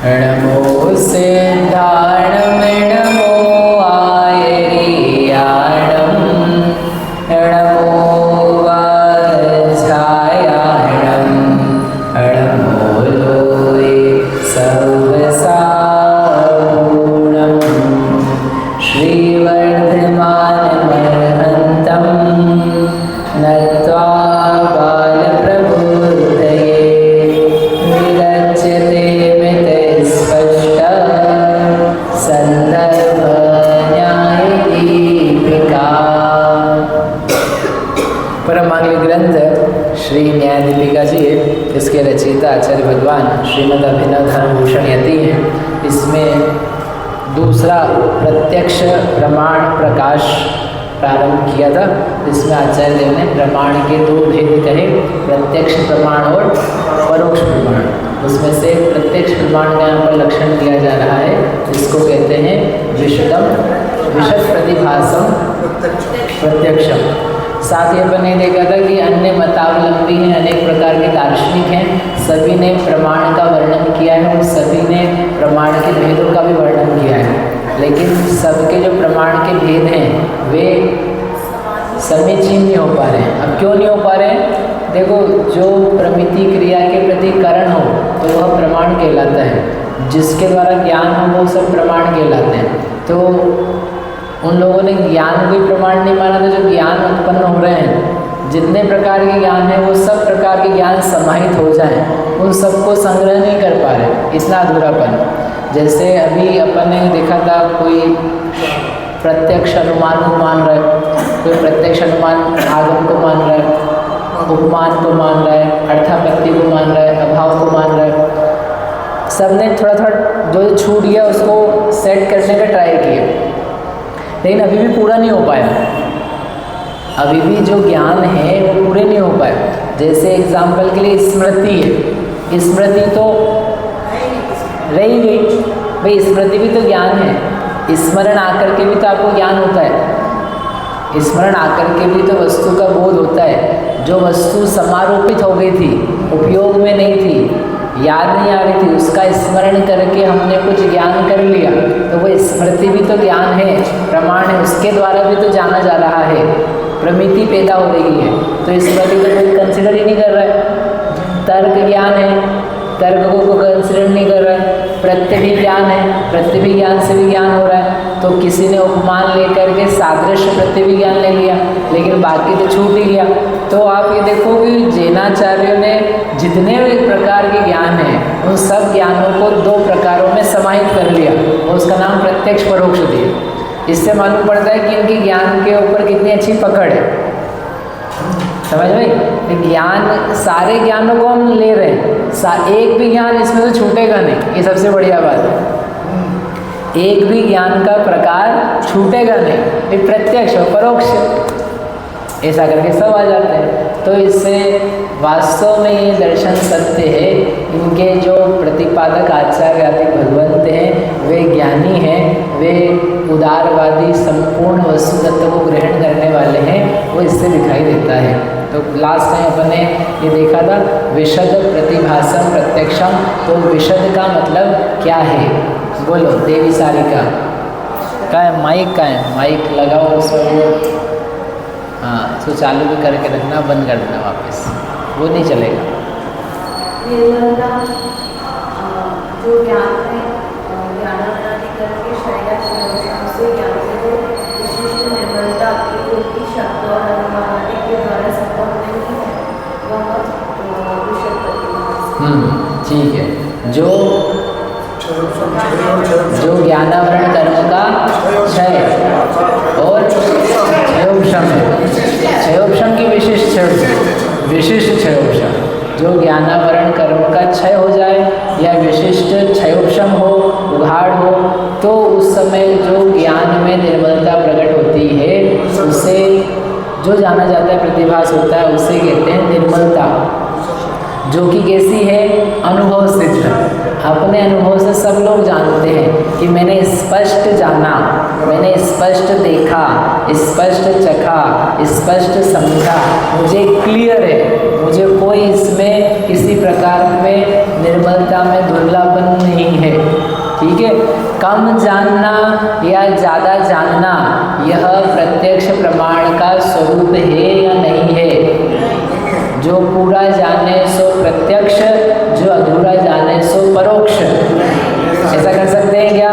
नमो सिद्धाणं नमो आयर्याणं नमो वज्रायाणं नमो लोये सर्वसागुणं श्रीवर्धमानमर्हन्तं नत्वा बालप्रबोधये विरच्यते मितस्पष्ट संदर्भन्यायदीपिका। परमांगली ग्रंथ श्री न्यायदीपिका जी, इसके रचयिता आचार्य भगवान श्रीमद अभिनव धर्मभूषण यति हैं। इसमें दूसरा प्रत्यक्ष प्रमाण प्रकाश प्रारंभ किया था। इसमें आचार्य देव ने प्रमाण के दो भेद कहे, प्रत्यक्ष प्रमाण और परोक्ष प्रमाण। उसमें से प्रत्यक्ष प्रमाण का यहाँ पर लक्षण दिया जा रहा है, इसको कहते हैं विशद प्रतिभासम प्रत्यक्षम। साथ ही अपन ने देखा था कि अन्य मतावलंबी हैं, अनेक प्रकार के दार्शनिक हैं, सभी ने प्रमाण का वर्णन किया है और सभी ने प्रमाण के भेदों का भी वर्णन किया है, लेकिन सबके जो प्रमाण के भेद हैं वे समीचीन नहीं हो पा रहे हैं। अब क्यों नहीं हो पा रहे हैं? देखो, जो प्रमिति क्रिया के प्रति कारण हो तो वह प्रमाण कहलाता है, जिसके द्वारा ज्ञान हो वो सब प्रमाण कहलाते हैं। तो उन लोगों ने ज्ञान को ही प्रमाण नहीं माना था। जो ज्ञान उत्पन्न हो रहे हैं, जितने प्रकार के ज्ञान हैं वो सब प्रकार के ज्ञान समाहित हो जाएं, उन सबको संग्रह नहीं कर पा रहे, इतना अधूरापन। जैसे अभी अपन ने देखा था, कोई प्रत्यक्ष अनुमान को मान रहा है, कोई प्रत्यक्ष अनुमान आगम को मान रहा है, उपमान को मान रहा है, अर्थापत्ति को मान रहा है, अभाव को मान रहा है। सबने थोड़ा थोड़ा जो छूट गया उसको सेट करने का ट्राई किया, लेकिन अभी भी पूरा नहीं हो पाया। अभी भी जो ज्ञान है वो पूरे नहीं हो पाए। जैसे एग्जाम्पल के लिए स्मृति है, स्मृति तो रही गई भाई, स्मृति भी तो ज्ञान है। स्मरण आकर के भी तो आपको ज्ञान होता है, स्मरण आकर के भी तो वस्तु का बोध होता है। जो वस्तु समारोपित हो गई थी, उपयोग में नहीं थी, याद नहीं आ रही थी, उसका स्मरण करके हमने कुछ ज्ञान कर लिया, तो वो स्मृति भी तो ज्ञान है, प्रमाण है, उसके द्वारा भी तो जाना जा रहा है, प्रमिति पैदा हो रही है। तो स्मृति को कोई कंसिडर ही नहीं कर रहा है। तर्क ज्ञान है, तर्क को कंसिडर नहीं कर रहा है। प्रत्यभि ज्ञान है, प्रत्यभि ज्ञान से भी ज्ञान हो रहा है। तो किसी ने उपमान लेकर के सादृश्य प्रत्यभि ज्ञान ले लिया, लेकिन बाकी तो छूट ही गया। तो आप ये देखो कि जैनाचार्यों ने जितने भी प्रकार के ज्ञान हैं उन सब ज्ञानों को दो प्रकारों में समाहित कर लिया और उसका नाम प्रत्यक्ष परोक्ष दिया। इससे मालूम पड़ता है कि इनकी ज्ञान के ऊपर कितनी अच्छी पकड़ है। समझ भाई, ज्ञान, सारे ज्ञानों को हम ले रहे हैं, एक भी ज्ञान इसमें तो छूटेगा नहीं, ये सबसे बढ़िया बात है। एक भी ज्ञान का प्रकार छूटेगा नहीं, ये प्रत्यक्ष और परोक्ष, ऐसा करके सब आ जाते हैं। तो इससे वास्तव में ये दर्शन सत्य है। इनके जो प्रतिपादक आचार्य आदि भगवंत हैं वे ज्ञानी हैं, वे उदारवादी संपूर्ण वस्तु तत्व को ग्रहण करने वाले हैं, वो इससे दिखाई देता है। तो लास्ट टाइम अपन ने ये देखा था विशद प्रतिभासम प्रत्यक्षम। तो विशद का मतलब क्या है? बोलो देवी सारिका का है, माइक का है, माइक लगाओ उसमें। हाँ, तो चालू भी करके रखना, बंद कर देना वापस, वो नहीं चलेगा। जो ज्ञान है, ज्ञानावृत्ति करके शरीर से ज्ञान से जो विशिष्ट निर्मलता की शब्द और अनुमानादि के द्वारा संभव नहीं है, वह विशद प्रतिभास। ठीक है। जो ज्ञानावरण कर्म का क्षय और क्षयोपशम है, क्षयोपशम की विशिष्ट क्षयोपशम, जो ज्ञानावरण कर्म का क्षय हो जाए या विशिष्ट क्षयोपशम हो, उघाड़ हो, तो उस समय जो ज्ञान में निर्मलता प्रकट होती है उसे जो जाना जाता है, प्रतिभास होता है, उसे कहते हैं निर्मलता। जो कि कैसी है? अनुभव सिद्ध। अपने अनुभव से सब लोग जानते हैं कि मैंने स्पष्ट जाना, मैंने स्पष्ट देखा, स्पष्ट चखा, स्पष्ट समझा, मुझे क्लियर है, मुझे कोई इसमें किसी प्रकार में निर्मलता में दुर्लभन नहीं है। ठीक है। कम जानना या ज़्यादा जानना यह प्रत्यक्ष प्रमाण का स्वरूप है या नहीं है। जो पूरा जाने सो प्रत्यक्ष, जो अधूरा जाने सो परोक्ष। ऐसा कर सकते हैं क्या?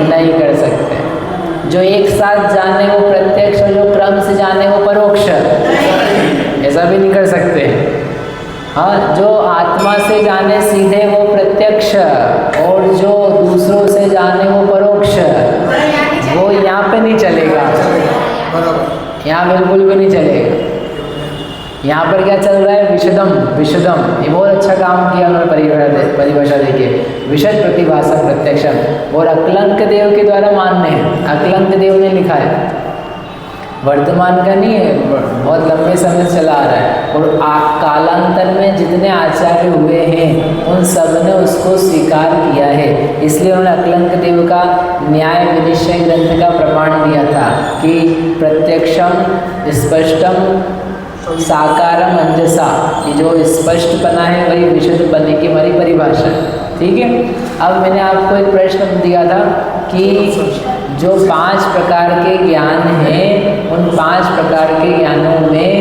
नहीं कर सकते। जो एक साथ जाने वो प्रत्यक्ष और जो क्रम से जाने वो परोक्ष, ऐसा भी नहीं कर सकते। हाँ, जो आत्मा से जाने सीधे वो प्रत्यक्ष और जो दूसरों से जाने वो परोक्ष, वो यहाँ पे नहीं चलेगा। यहाँ बिल्कुल भी नहीं चलेगा। यहाँ पर क्या चल रहा है? विशदम। विशदम, ये बहुत अच्छा काम किया उन्होंने परिभाषा देखिए। विशद प्रतिभासा प्रत्यक्षम, और अक्लंक देव के द्वारा मान्य है। अक्लंक देव ने लिखा है, वर्तमान का नहीं है, बहुत लंबे समय से चला आ रहा है। और कालांतर में जितने आचार्य हुए हैं उन सब ने उसको स्वीकार किया है। इसलिए उन्होंने अक्लंक देव का न्याय विनिश्चय ग्रंथ का प्रमाण दिया था कि प्रत्यक्षम स्पष्टम साकारम अंजसा, ये जो स्पष्टपना है वही विशुद्धपने की हमारी परिभाषा है। ठीक है। अब मैंने आपको एक प्रश्न दिया था कि जो 5 प्रकार के ज्ञान हैं उन 5 प्रकार के ज्ञानों में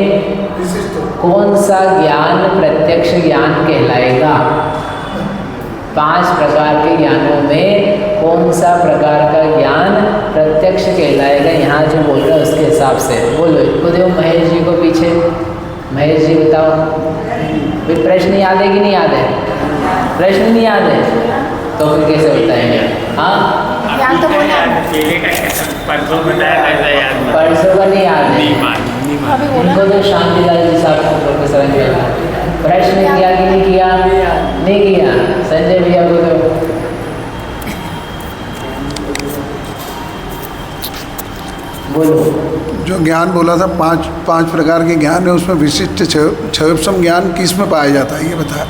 कौन सा ज्ञान प्रत्यक्ष ज्ञान कहलाएगा? 5 प्रकार के ज्ञानों में कौन सा प्रकार का ज्ञान प्रत्यक्ष कहलाएगा? यहाँ जो बोल रहा है उसके हिसाब से बोलो। इसको देखो महेश जी को पीछे। महेश जी बताओ, फिर प्रश्न याद है कि नहीं याद है? प्रश्न नहीं याद है तो फिर कैसे बताएंगे? हाँ, याद तो बोला, परसों बताया था, याद परसों का नहीं याद है। अभी बोला उनको तो शांतिलाल जी साहब को प्रोफेसर ने प्रश्न किया कि नहीं किया? नहीं किया। संजय भैया को तो बोलो। जो ज्ञान बोला था 5 प्रकार के ज्ञान है, उसमें विशिष्ट क्षयोपम ज्ञान किस में पाया जाता है ये बताया?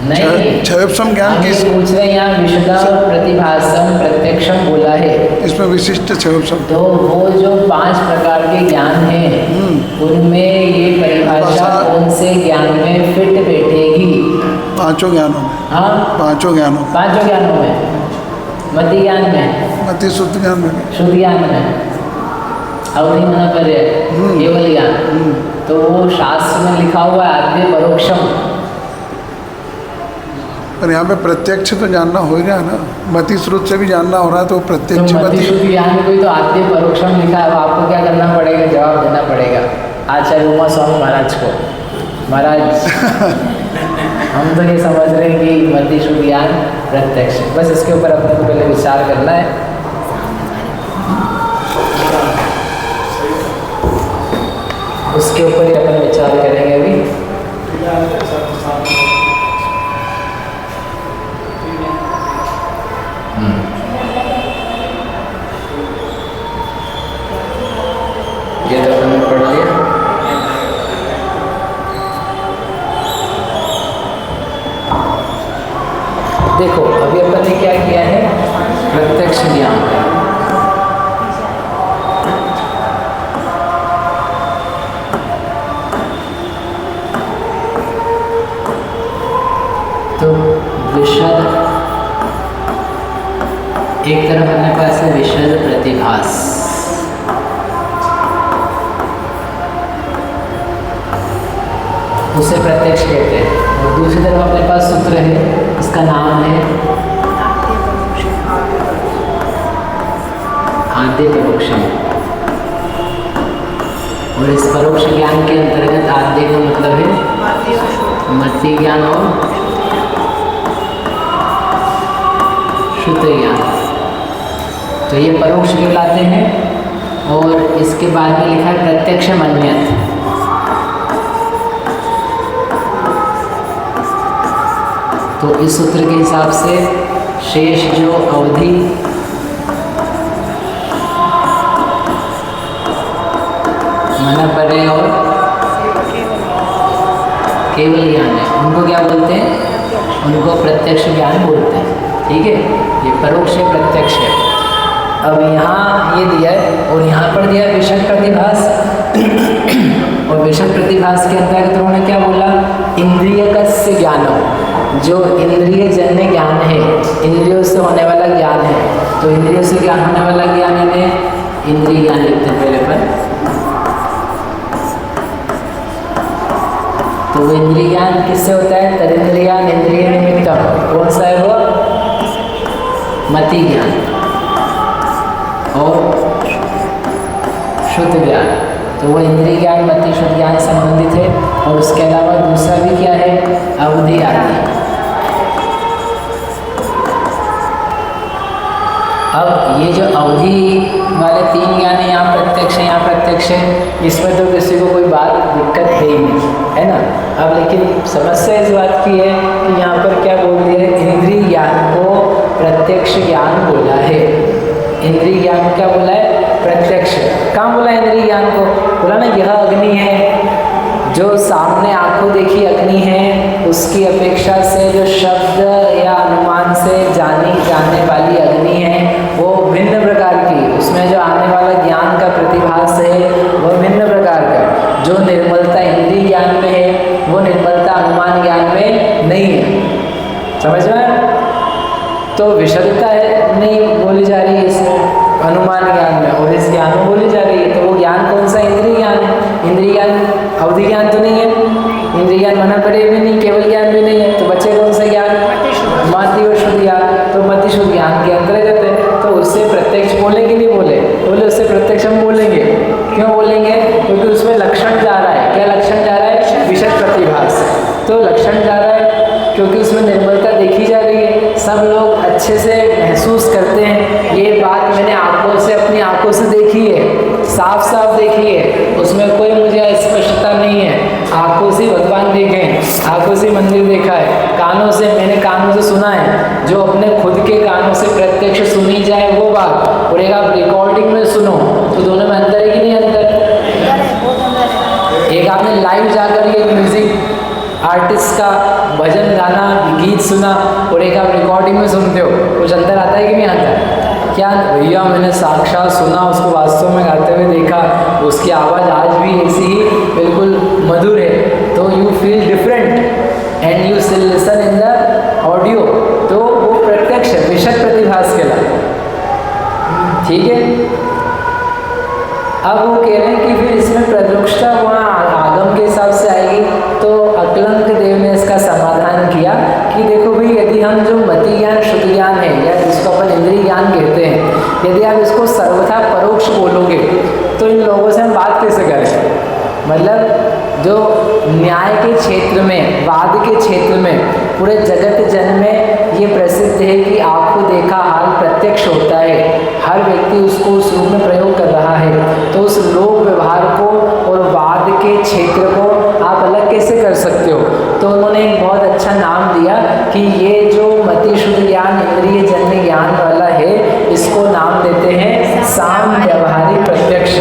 नहीं, क्षयोपम ज्ञान हम ये किस? पूछ रहे हैं यहाँ विशुद्धा प्रतिभासम प्रत्यक्षम बोला है, इसमें विशिष्ट क्षयोपम तो वो जो 5 प्रकार के ज्ञान हैं उनमें ये परिभाषा कौन से ज्ञान में फिट बैठेगी? 5 ज्ञानों में। हाँ, 5 ज्ञानों में। 5 ज्ञानों में, मति ज्ञान में, मति शुद्ध ज्ञान में, शुद्ध ज्ञान में, अवधि मना पर केवल ज्ञान। तो वो शास्त्र में लिखा हुआ है आद्य परोक्षम। पर यहाँ पे प्रत्यक्ष तो जानना हो ही रहा है ना, मति श्रुत से भी जानना हो रहा है, तो प्रत्यक्ष तो मति मति शुद्ध ज्ञान में कोई तो आद्य परोक्षम लिखा है, आपको क्या करना पड़ेगा? जवाब देना पड़ेगा आचार्य उमा स्वामी महाराज को। महाराज हम तो ये समझ रहे हैं कि मति शुद्ध ज्ञान प्रत्यक्ष, बस इसके ऊपर अपने को पहले विचार करना है। उसके ऊपर ही अपन विचार करेंगे अभी। ये तो अपन ने पढ़ लिया। देखो अभी अपन ने क्या किया है? प्रत्यक्ष ज्ञान। तो विशद एक तरफ अपने पास है विशद प्रतिभास, उसे प्रत्यक्ष कहते हैं। और दूसरी तरफ अपने पास सूत्र है, इसका नाम है आद्य परोक्षम। और इस परोक्ष ज्ञान के अंतर्गत आद्य का मतलब है मति ज्ञान और शुद्ध ज्ञान। तो ये परोक्ष कहलाते हैं। और इसके बाद में लिखा है प्रत्यक्ष मन्यत। तो इस सूत्र के हिसाब से शेष जो अवधि मना पड़े और केवल ज्ञान है, उनको क्या बोलते हैं? उनको प्रत्यक्ष ज्ञान बोलते हैं। ठीक है, ये परोक्ष है, प्रत्यक्ष है। अब यहाँ ये दिया है और यहाँ पर दिया है विशद प्रतिभास। और विशद प्रतिभास के अंतर्गत उन्होंने क्या बोला? इंद्रियकस्य ज्ञानो, जो इंद्रिय जन्य ज्ञान है, इंद्रियों से तो इंद्रियों से ज्ञान होने वाला ज्ञान इन्हें इंद्रिय ज्ञान लिखते हैं पहले पर। तो वो इंद्रिय ज्ञान किससे होता है? तदिंद्रियान इंद्रिय निमित्तम। कौन सा है वो? मति ज्ञान और शुद्ध ज्ञान। तो वो इंद्रिय ज्ञान मति शुद्ध ज्ञान संबंधित है। और उसके अलावा दूसरा भी क्या है? अवधि आदि। अब ये जो अवधि वाले तीन ज्ञान है, यहाँ प्रत्यक्ष है, यहाँ प्रत्यक्ष है, इसमें तो किसी को कोई बात दिक्कत है ही नहीं, है ना। अब लेकिन समस्या इस बात की है कि यहाँ पर क्या बोल दिया है? इंद्रिय ज्ञान को प्रत्यक्ष ज्ञान बोला है। इंद्रिय ज्ञान क्या बोला है? प्रत्यक्ष। कहाँ बोला इंद्रिय ज्ञान को? बोला ना यह अग्नि है, जो सामने आंखों देखी अग्नि है, उसकी अपेक्षा से जो शब्द या अनुमान से जानी जाने वाली अग्नि है वो भिन्न प्रकार की, उसमें जो आने वाला ज्ञान का प्रतिभास है वो भिन्न प्रकार का। जो निर्मलता इंद्रिय ज्ञान में है वो निर्मलता अनुमान ज्ञान में नहीं है। समझ में? तो विशुद्धता है नहीं बोली जा रही है इसमें अनुमान ज्ञान में, और इस ज्ञान में बोली जा रही है। तो वो ज्ञान कौन सा? इंद्रिय ज्ञान है। इंद्रिय ज्ञान अवधि ज्ञान तो नहीं है, इंद्रिय ज्ञान मना पड़े भी नहीं, केवल ज्ञान भी नहीं है। तो बच्चे कौन सा ज्ञान? मति और शुद्ध ज्ञान। तो मति शुद्ध ज्ञान के अंतर्गत है। तो उससे प्रत्यक्ष बोले कि नहीं बोले? बोले उससे प्रत्यक्ष हम बोलेंगे। क्यों बोलेंगे? क्योंकि उसमें लक्षण जा रहा है। क्या लक्षण जा रहा है? विशद प्रतिभास। तो लक्षण जा रहा है क्योंकि उसमें निर्मलता देखी जा रही है, सब लोग अच्छे से महसूस करते हैं। ये बात मैंने आंखों से, अपनी आंखों से देखी है, साफ साफ देखी है, उसमें कोई मुझे अस्पष्टता नहीं है। आंखों से भगवान देखे हैं, आंखों से मंदिर देखा है, कानों से मैंने कानों से सुना है। जो अपने खुद के कानों से प्रत्यक्ष सुनी जाए वो बात, और एक आप रिकॉर्डिंग में सुनो, तो दोनों में अंतर है कि नहीं अंतर? एक आपने लाइव जाकर के म्यूजिक आर्टिस्ट का भजन गाना गीत सुना, और एक आप रिकॉर्डिंग में सुनते हो, कुछ अंतर आता है कि नहीं आता? क्या भैया मैंने साक्षात सुना, उसको वास्तव में गाते हुए देखा, उसकी आवाज़ आज भी ऐसी ही बिल्कुल मधुर है। तो you feel different and you still listen in the audio. तो वो प्रत्यक्ष विशद प्रतिभास कहलाता है। ठीक है। अब वो कह रहे हैं कि फिर इसमें प्रदोक्षता वहाँ आगम के हिसाब से आएगी। तो अकलंक देव ने इसका समाधान किया कि देखो भाई, यदि हम जो मति ज्ञान शुद्ध ज्ञान है, या जिसको अपन इंद्रिय ज्ञान कहते हैं, यदि आप इसको सर्वथा परोक्ष बोलोगे तो इन लोगों से हम बात कैसे करें? मतलब जो न्याय के क्षेत्र में, वाद के क्षेत्र में, पूरे जगत जन में ये प्रसिद्ध है कि आपको देखा हाल प्रत्यक्ष होता है, हर व्यक्ति उसको उस रूप में प्रयोग कर रहा है। तो उस लोक व्यवहार को और वाद के क्षेत्र को आप अलग कैसे कर सकते हो? तो उन्होंने एक बहुत अच्छा नाम दिया कि ये जो मति शुद्ध ज्ञान इंद्रिय जन्य ज्ञान वाला है, इसको नाम देते हैं साम व्यवहारिक प्रत्यक्ष।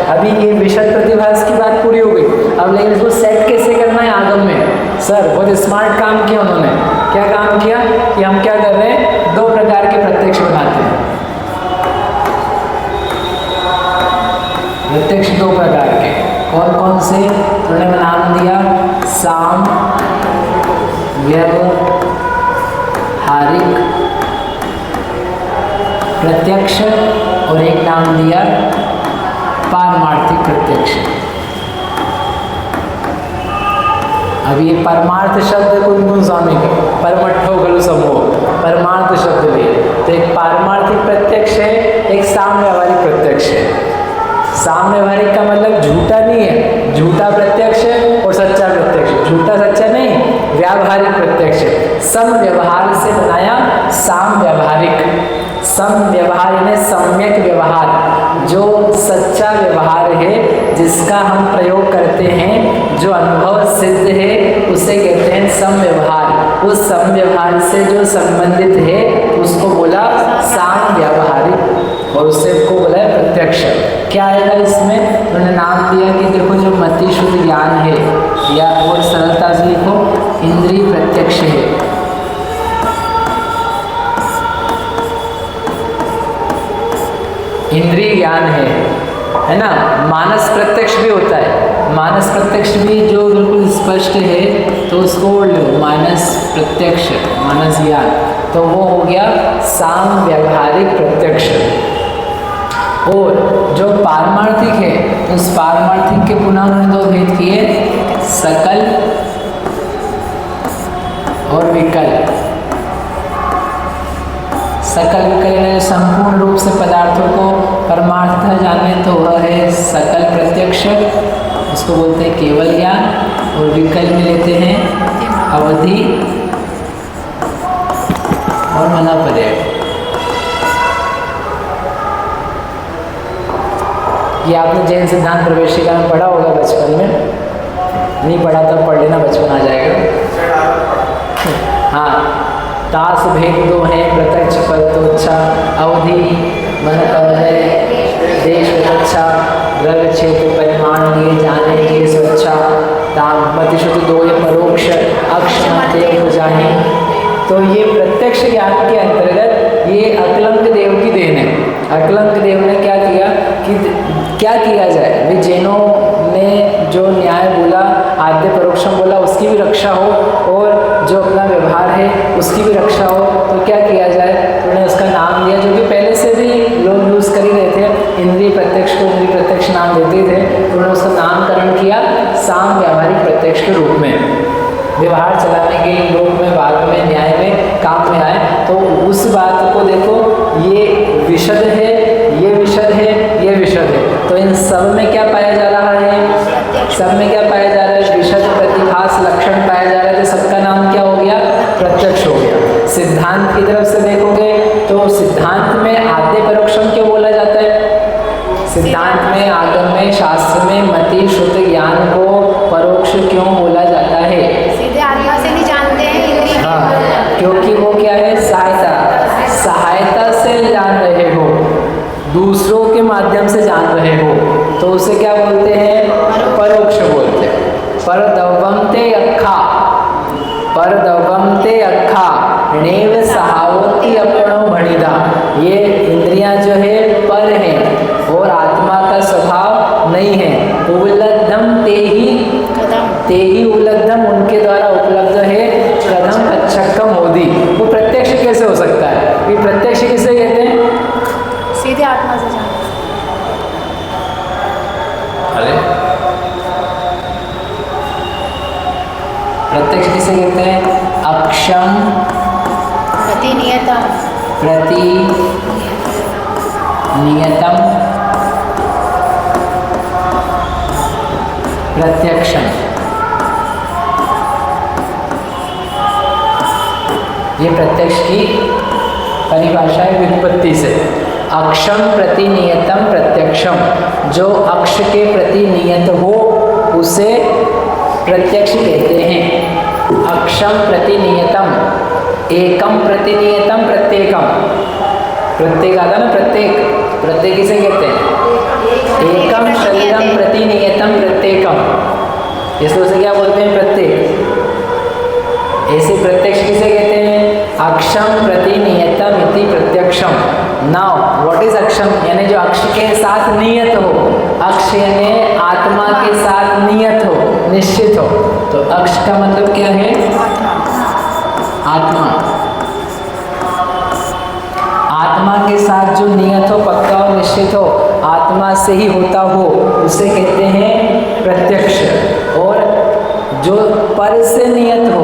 अभी ये विशद प्रतिभास की बात पूरी हो गई। अब लेकिन इसको सेट कैसे करना है आगम में? सर बहुत स्मार्ट काम किया उन्होंने। क्या काम किया कि हम क्या कर रहे हैं? दो प्रकार के प्रत्यक्ष बनाते हैं। प्रत्यक्ष दो प्रकार के, कौन कौन से? उन्होंने नाम दिया साम व्यवहारिक प्रत्यक्ष, और एक नाम दिया पारमार्थिक प्रत्यक्ष। अब ये परमार्थ शब्द कुंदन स्वामी के परमठो खलु समूह, परमार्थ शब्द लिए। तो एक पारमार्थिक प्रत्यक्ष है, एक साम व्यवहारिक प्रत्यक्ष है। साम व्यवहारिक का मतलब झूठा नहीं है, झूठा प्रत्यक्ष और सच्चा प्रत्यक्ष, झूठा सच्चा नहीं, व्यावहारिक प्रत्यक्ष। सम व्यवहार से बनाया साम व्यवहारिक। सम व्यवहार यानी सम्यक व्यवहार, जो सच्चा व्यवहार है, जिसका हम प्रयोग करते हैं, जो अनुभव सिद्ध है, उसे कहते हैं सम व्यवहार। उस सम व्यवहार से जो संबंधित है उसको बोला साम व्यवहारिक, और उससे को बोला है प्रत्यक्ष। क्या आएगा इसमें? उन्होंने नाम दिया कि देखो जो मति शुद्ध ज्ञान है, या और सरलता से लिखो इंद्रिय प्रत्यक्ष है। इंद्रिय ज्ञान है ना। मानस प्रत्यक्ष भी होता है, मानस प्रत्यक्ष भी जो बिल्कुल स्पष्ट है, तो उसको लो मानस प्रत्यक्ष, मानस ज्ञान। तो वो हो गया साम व्यावहारिक प्रत्यक्ष। और जो पारमार्थिक है, उस पारमार्थिक के पुनः उन्होंने दो भेद किए, सकल और विकल। सकल विकल यानी संपूर्ण रूप से पदार्थों को परमार्थ जाने, तो वह है सकल प्रत्यक्ष, उसको बोलते हैं केवल ज्ञान। और विकल में लेते हैं अवधि और मनापर्याय। ये आपने जैन सिद्धांत प्रवेशिका में पढ़ा होगा बचपन में, नहीं पढ़ा तो पढ़ लेना, बचपन आ जाएगा। हाँ, तास भेद दो हैं प्रत्यक्ष परोक्षा, अवधि मनोपर्याय देश प्रत्यक्षा, द्रव्य क्षेत्र परिमाण लिए जाने लिए स्वच्छा, ताम प्रतिशुद्ध दो ये परोक्ष अक्षमते हो जाए। तो ये प्रत्यक्ष ज्ञान के अंतर्गत ये अकलंक देव की देन है। अकलंक देव ने क्या किया कि क्या किया जाए, वे जैनों ने जो न्याय बोला, आद्य परोक्षम बोला, उसकी भी रक्षा हो और जो अपना व्यवहार है उसकी भी रक्षा हो। तो क्या किया जाए, तो उन्होंने उसका नाम दिया, जो कि पहले से भी लोग यूज़ कर ही रहे थे। इंद्रिय प्रत्यक्ष को इंद्रिय प्रत्यक्ष नाम देते थे, तो उन्होंने उसका नामकरण किया साम व्यावहारिक प्रत्यक्ष के रूप में। व्यवहार चलाने के लिए लोग में बाद में न्याय में काम में आए, तो उस बात को देखो, ये विशद है, ये विशद है, ये विशद है। तो इन सब में क्या पाया जा रहा है, सब में क्या पाया जा रहा है, विशद प्रतिभास लक्षण पाया जा रहा है। तो सबका नाम क्या हो गया, प्रत्यक्ष हो गया। सिद्धांत की तरफ से देखोगे तो सिद्धांत में आद्य परोक्षम क्यों बोला जाता है, सिद्धांत में आगम में शास्त्र में मति शुद्ध ज्ञान को परोक्ष क्यों बोला जाता है, सीधे आत्मा से नहीं जानते हैं। हाँ, क्योंकि वो क्या है, सहायता, सहायता से जान रहे हो, दूसरों के माध्यम से जान रहे हो, तो उसे क्या बोलते हैं, परोक्ष बोलते हैं। परदवंते अखा, परदवंते अखा नेव सहावती अपनो भणिदा। ये इंद्रियां जो है पर हैं और आत्मा का स्वभाव नहीं है। उपलब्धम ते ही उपलब्धम, उनके द्वारा उपलब्ध है, कदम अच्छक्कम होदी। वो प्रत्यक्ष कैसे हो सकता है, ये प्रत्यक्ष किसे कहते हैं, सीधे आत्मा से जानते। अरे प्रत्यक्ष किसे कहते हैं, अक्षम प्रतिनियतम, नियतम प्रत्यक्षम। ये प्रत्यक्ष की परिभाषा है व्युत्पत्ति से। अक्षम प्रति नियतम प्रत्यक्षम, जो अक्ष के प्रति नियत हो उसे प्रत्यक्ष कहते हैं। अक्षम प्रति नियतम, एकम प्रति नियतम प्रत्येकम, प्रत्येक आता ना, प्रत्येक, प्रत्येक किसे कहते हैं, एकम शरीरम प्रति नियतम प्रत्येकम, इसलिए उसे क्या बोलते हैं, प्रत्येक। ऐसे प्रत्यक्ष किसे कहते हैं, अक्षम प्रति नियतम इति प्रत्यक्षम। नाउ व्हाट इज अक्षम, यानी जो अक्ष के साथ नियत हो, अक्ष यानी आत्मा के साथ नियत हो, निश्चित हो। तो अक्ष का मतलब क्या है, आत्मा, आत्मा के साथ जो नियत हो, पक्का हो, निश्चित हो, आत्मा से ही होता हो, उसे कहते हैं प्रत्यक्ष। और जो पर से नियत हो,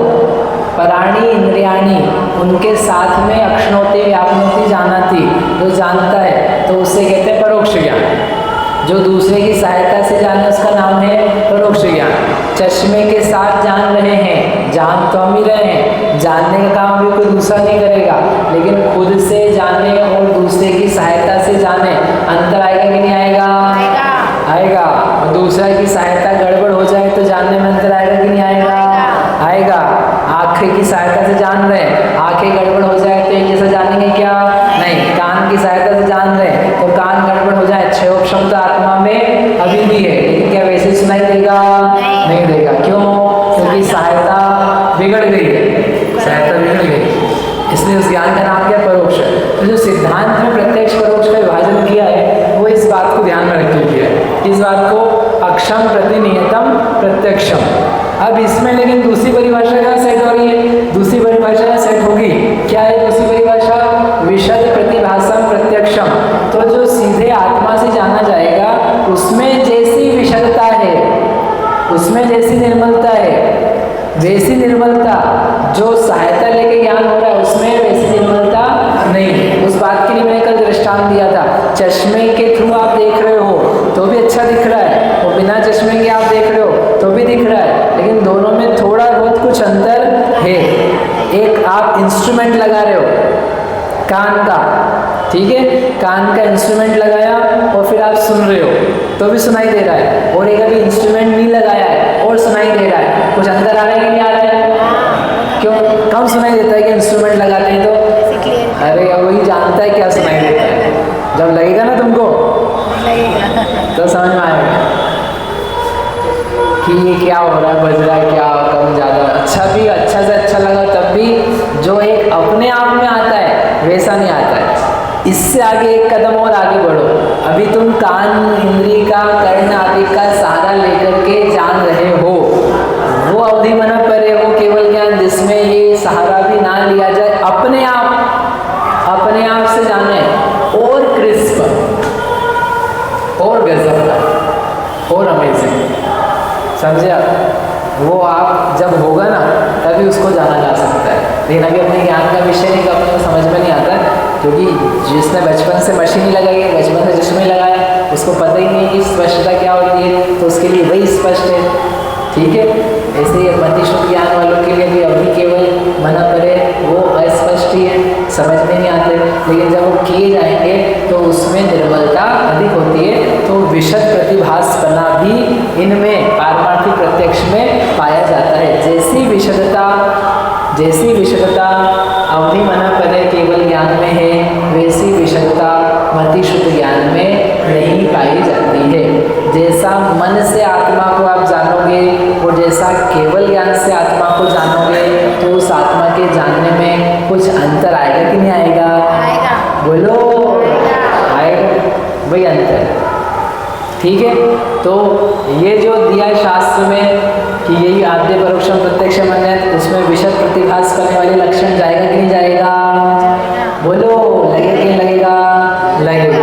पराणी इंद्रियाणी, उनके साथ में अक्षणोति व्यापनोति जानाति, जो जानता है, तो उसे कहते हैं परोक्ष ज्ञान। जो दूसरे की सहायता से जाने उसका नाम है परोक्ष ज्ञान। चश्मे के साथ जान रहे हैं, जान तो हम ही रहे हैं, जानने का काम भी कोई दूसरा नहीं करेगा, लेकिन खुद से जाने और दूसरे की सहायता से जाने, अंतर आएगा कि नहीं आएगा, आएगा। और दूसरा की सहायता गड़बड़ हो जाए तो जानने में अंतर आएगा कि नहीं आएगा, आएगा। आँखें की सहायता से जान रहे हैं, आँखें गड़बड़ हो जाए तो एक जैसा जानेंगे क्या, नहीं। कान की सहायता से जान रहे हैं तो कान गड़बड़ हो जाए, क्षय शब्द आत्मा में अभी भी है, लेकिन क्या वैसे सुनाई देगा, नहीं देगा। क्यों, क्योंकि सहायता बिगड़ गई है, सहायता बिगड़ गई, इसलिए उस ज्ञान का नाम क्या, परोक्ष। तो जो सिद्धांत में प्रत्यक्ष परोक्ष का विभाजन किया है, वो इस बात को ध्यान में रख के किया है, इस बात को अक्षम प्रति नियतम प्रत्यक्षम। अब इसमें लेकिन दूसरी परिभाषा कहाँ सेट हो रही है, दूसरी परिभाषा सेट होगी क्या है, दूसरी उसमें जैसी विशदता है, उसमें जैसी निर्मलता है, वैसी निर्मलता जो सहायता लेके ज्ञान हो रहा है उसमें वैसी निर्मलता नहीं है। उस बात के लिए मैंने कल दृष्टांत दिया था, चश्मे के थ्रू आप देख रहे हो तो भी अच्छा दिख रहा है, और बिना चश्मे के आप देख रहे हो तो भी दिख रहा है, लेकिन दोनों में थोड़ा बहुत कुछ अंतर है। एक आप इंस्ट्रूमेंट लगा रहे हो कान का, ठीक है, कान का इंस्ट्रूमेंट लगाया और फिर आप सुन रहे हो तो भी सुनाई दे रहा है, और एक अभी इंस्ट्रूमेंट नहीं लगाया है और सुनाई दे रहा है, कुछ अंतर आ रहा है कि नहीं आ रहा है? क्यों कम सुनाई देता है कि इंस्ट्रूमेंट लगाते हैं तो? अरे वही जानता है क्या सुनाई देता है, जब लगेगा ना तुमको तो समझ में आएगा कि ये क्या हो रहा है, बज रहा है क्या, कम ज़्यादा, अच्छा भी अच्छा से अच्छा लगा तब भी जो एक अपने आप में आता है वैसा नहीं आता है। इससे आगे एक कदम और आगे बढ़ो, अभी तुम कान इंद्री का कर्ण आदि का सहारा लेकर के जान रहे हो, वो अवधि मना पर है, वो केवल ज्ञान जिसमें ये सहारा भी ना लिया जाए, अपने आप से जाने, और क्रिस्प और गजब और अमेजिंग, समझे आप? वो आप जब होगा ना तभी उसको जाना जा सकता है। लेकिन अभी अपने ज्ञान का विषय नहीं, अपने को समझ में नहीं आता, क्योंकि जिसने बचपन से मशीन ही लगाई है, बचपन से चश्मे लगाया, उसको पता ही नहीं है कि स्पष्टता क्या होती है, तो उसके लिए वही स्पष्ट है, ठीक है। ऐसे ही मतिशुद्ध ज्ञान वालों के लिए भी अभी केवल मना परे वो अस्पष्ट ही है, समझ में नहीं आते, लेकिन जब वो किए जाएंगे तो उसमें निर्मलता अधिक होती है, तो विशद प्रतिभासपना भी इनमें पारमार्थिक प्रत्यक्ष में पाया जाता है। जैसी विशदता अवधि मना परे केवल ज्ञान में है, वैसी विशदता मति शुद्ध ज्ञान में नहीं पाई जाती है। जैसा मन से आत्मा को आप जानोगे और जैसा केवल ज्ञान से आत्मा को जानोगे, तो उस आत्मा के जानने में कुछ अंतर आएगा कि नहीं आएगा? बोलो, आएगा, वही अंतर, ठीक है। तो ये जो दिया शास्त्र में कि यही आद्य परोक्षम प्रत्यक्ष मान्य, उसमें विशद प्रतिभास करने वाले लक्षण जाएगा कि नहीं जाएगा? बोलो, लगेगा कि नहीं लगेगा? लगेगा,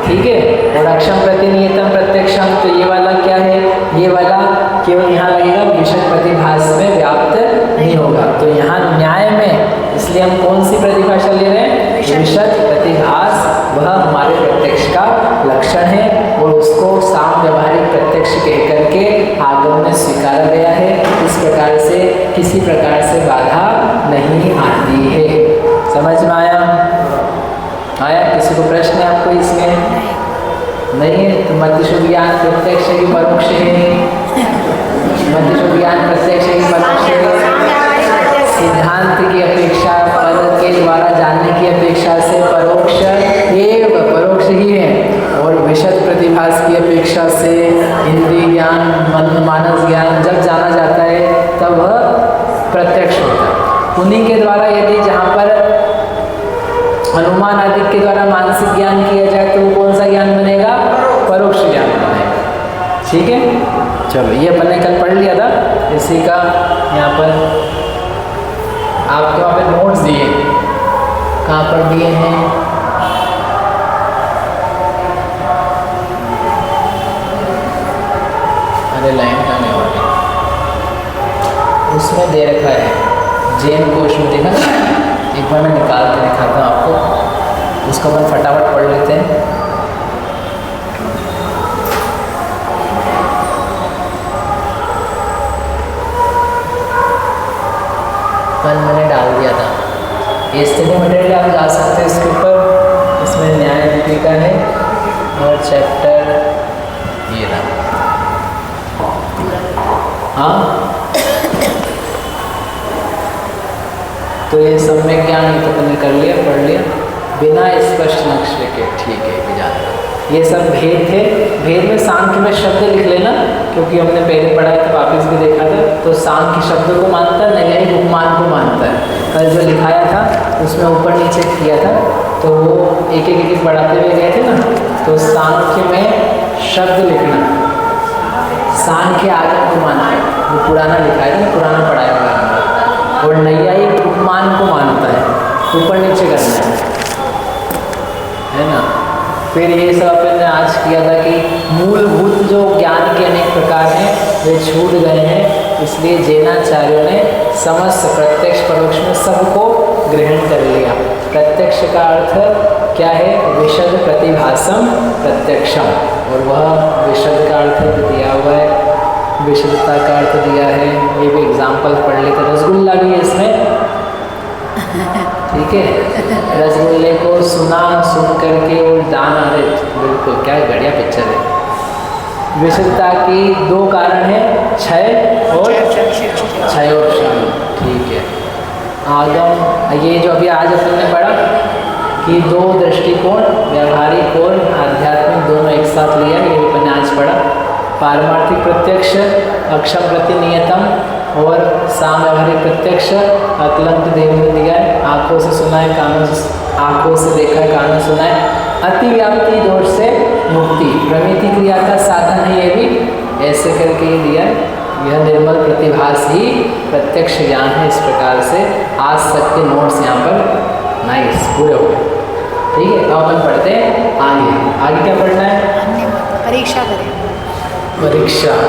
ठीक है। और अक्षम प्रतिनियतम प्रत्यक्षम, तो ये वाला क्या है? ये वाला केवल यहाँ लगेगा, विशद प्रतिभास में व्याप्त नहीं होगा। तो यहाँ न्याय में इसलिए हम कौन सी प्रतिभाषा ले रहे हैं? विशद प्रतिभास, वह हमारे प्रत्यक्ष का लक्षण है और उसको साम व्यवहारिक प्रत्यक्ष कह करके आगम में स्वीकारा गया है। इस प्रकार से किसी प्रकार से बाधा नहीं आती है। समझ में आया? किसी को प्रश्न है आपको इसमें? नहीं है तो मतिशुद्ध ज्ञान प्रत्यक्ष की परोक्ष है, मतिशुद्ध ज्ञान प्रत्यक्ष की परोक्ष है, सिद्धांत की अपेक्षा पद के द्वारा जानने की अपेक्षा से परोक्ष परोक्ष ही है, और विशद प्रतिभास की अपेक्षा से इंद्रिय ज्ञान मानस ज्ञान जब जाना जाता है तब वह प्रत्यक्ष होता है। उन्हीं के द्वारा यदि जहाँ पर अनुमान आदि के द्वारा मानसिक ज्ञान किया जाए तो वो कौन सा ज्ञान बनेगा? परोक्ष ज्ञान बनेगा, ठीक है। चलो, ये अपन ने कल पढ़ लिया था, इसी का यहाँ पर आपके वहाँ पे नोट्स दिए, कहाँ पर दिए हैं? अरे लाइन का नहीं हो रही, उसमें दे रखा है, जैन कोश में देखा ना, एक बार मैं निकाल के दिखाता हूँ आपको, उसको अपन फटाफट पढ़ लेते हैं। कल मैंने डाल दिया था, ये स्टडी मटेरियल आप जा सकते हैं इसके ऊपर, इसमें न्याय दीपिका है और चैप्टर ये रहा। हाँ, तो ये सब में ज्ञान तो तुमने कर लिया, पढ़ लिया बिना स्पष्ट नक्शे के, ठीक है भी जाना। ये सब भेद थे, भेद में सांख्य में शब्द लिख लेना, क्योंकि हमने पहले पढ़ा था, वापिस भी देखा था, तो सांख्य शब्द को मानता है, नैयायिक उपमान को मानता है। कल जो लिखाया था उसमें ऊपर नीचे किया था, तो वो एक एक पढ़ाते हुए गए थे ना, तो सांख्य में शब्द लिखना, सांख्य आगम को मानता है, वो पुराना लिखाया था, पुराना पढ़ाया था, और नैयायिक उपमान को मानता है, ऊपर नीचे करना है ना। फिर ये सब अपन ने आज किया था कि मूलभूत जो ज्ञान के अनेक प्रकार हैं वे छूट गए हैं, इसलिए जैनाचार्यों ने समस्त प्रत्यक्ष परोक्ष में सबको ग्रहण कर लिया। प्रत्यक्ष का अर्थ क्या है? विशद प्रतिभासम प्रत्यक्षम, और वह विशद का अर्थ दिया हुआ है, विशदता का अर्थ दिया है। ये भी एग्जाम्पल पढ़ लेते। रसगुल्ला भी है इसमें, ठीक है। रसगुल्ले को सुन करके वो दान, अरे बिल्कुल क्या बढ़िया पिक्चर है। विशुद्धता की दो कारण है, क्षय और क्षयोक्षम, ठीक है। आगम, ये जो अभी आज अपन ने पढ़ा कि दो दृष्टिकोण, व्यावहारिक और आध्यात्मिक, दोनों एक साथ लिया, ये अपन ने आज पढ़ा। पारमार्थिक प्रत्यक्ष अक्षम प्रतिनियतम और सामव्यवहारिक प्रत्यक्ष अकलंक देव ने दिया है, आँखों से सुना है, कानों से, आँखों से देखा है, कानों से सुना है। अतिव्याप्ति दोष से मुक्ति, प्रमिति क्रिया का साधन है, ये भी ऐसे करके ये दिया है। यह निर्मल प्रतिभास ही प्रत्यक्ष ज्ञान है। इस प्रकार से आज सबके नोट्स यहाँ पर नाइस पूरे हो गए, ठीक है। अब अपन पढ़ते हैं आगे। आगे क्या पढ़ना है? परीक्षा करें। परीक्षा